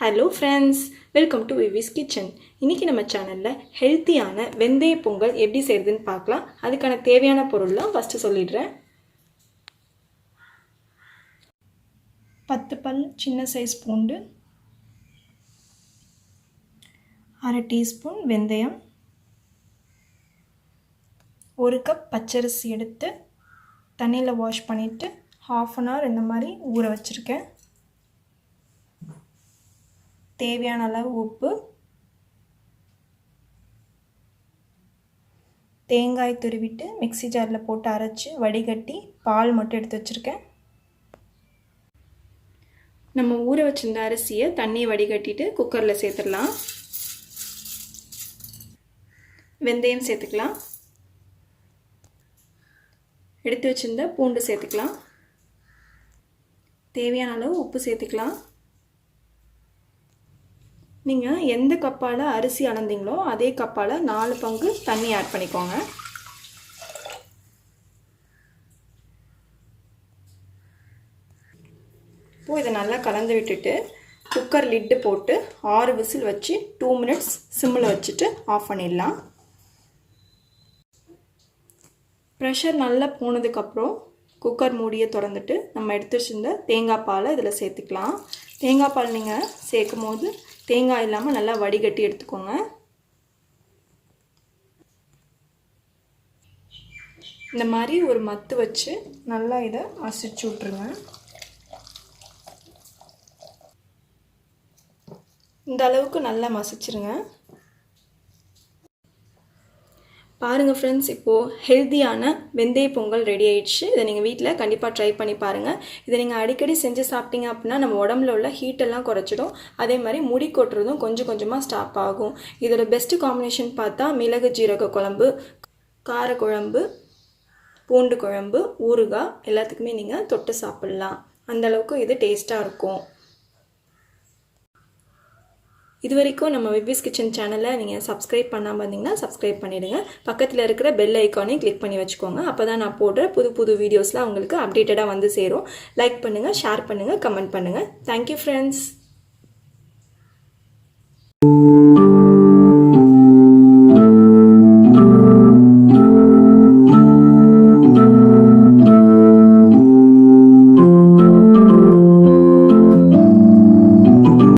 Hello friends, welcome to ViviSKitchen. இன்னைக்கு நம்ம சேனல்ல ஹெல்தியான வெந்தய பொங்கல் எப்படி செய்யறதுன்னு பார்க்கலாம். அதுக்கான தேவையான பொருள்லாம் ஃபர்ஸ்ட் சொல்லிடுறேன். 10 பல் சின்ன சைஸ் பூண்டு, 1/2 டீஸ்பூன் வெந்தயம், 1 கப் பச்சரிசி எடுத்து தண்ணியில் வாஷ் பண்ணிட்டு 1/2 an hour இந்த மாதிரி ஊற வச்சிருக்கேன். தேவையான அளவு உப்பு, தேங்காய் துருவிட்டு மிக்ஸி ஜாரில் போட்டு அரைச்சி வடிகட்டி பால் மட்டும் எடுத்து வச்சுருக்கேன். நம்ம ஊற வச்சிருந்த அரிசியை தண்ணியை வடிகட்டிட்டு குக்கரில் சேர்த்துடலாம். வெந்தயம் சேர்த்துக்கலாம். எடுத்து வச்சிருந்த பூண்டு சேர்த்துக்கலாம். தேவையான அளவு உப்பு சேர்த்துக்கலாம். நீங்கள் எந்த கப்பால் அரிசி அளந்தீங்களோ அதே கப்பால் 4 பங்கு தண்ணி ஆட் பண்ணிக்கோங்க. இப்போது இதை நல்லா கலந்து விட்டுட்டு குக்கர் லிட்டு போட்டு 6 விசில் வச்சு 2 minutes சிம்மில் வச்சுட்டு ஆஃப் பண்ணிடலாம். ப்ரெஷர் நல்லா போனதுக்கப்புறம் குக்கர் மூடியை திறந்துட்டு நம்ம எடுத்து வச்சிருந்த தேங்காய் பாலை இதில் சேர்த்துக்கலாம். தேங்காய் பால் நீங்கள் சேர்க்கும் போது தேங்காய் இல்லாமல் நல்லா வடிகட்டி எடுத்துக்கோங்க. இந்த மாதிரி ஒரு மத்து வச்சு நல்லா இதை மசிச்சு விட்ருங்க. இந்த அளவுக்கு நல்லா மசிச்சிருங்க. பாருங்கள் ஃப்ரெண்ட்ஸ், இப்போது ஹெல்த்தியான வெந்தய பொங்கல் ரெடி ஆயிடுச்சு. இதை நீங்கள் வீட்டில் கண்டிப்பாக ட்ரை பண்ணி பாருங்கள். இதை நீங்கள் அடிக்கடி செஞ்சு சாப்பிட்டீங்க அப்படின்னா நம்ம உடம்புல உள்ள ஹீட்டெல்லாம் குறைச்சிடும். அதே மாதிரி முடி கொட்டுறதும் கொஞ்சம் கொஞ்சமாக ஸ்டாப் ஆகும். இதோட பெஸ்ட்டு காம்பினேஷன் பார்த்தா மிளகு ஜீரக குழம்பு, கார குழம்பு, பூண்டு குழம்பு, ஊறுகாய் எல்லாத்துக்குமே நீங்கள் தொட்டு சாப்பிட்லாம். அந்தளவுக்கு இது டேஸ்ட்டாக இருக்கும். இது வரைக்கும் நம்ம விவிஸ் கிச்சன் சேனலை நீங்கள் சப்ஸ்கிரைப் பண்ணாமல் இருந்தீங்கன்னா சப்ஸ்கிரைப் பண்ணிவிடுங்க. பக்கத்தில் இருக்கிற பெல் ஐக்கானையும் கிளிக் பண்ணி வச்சுக்கோங்க. அப்போ தான் நான் போடுற புது புது வீடியோஸ்லாம் உங்களுக்கு அப்டேட்டடாக வந்து சேரும். லைக் பண்ணுங்கள், ஷேர் பண்ணுங்கள், கமெண்ட் பண்ணுங்கள். Thank you friends.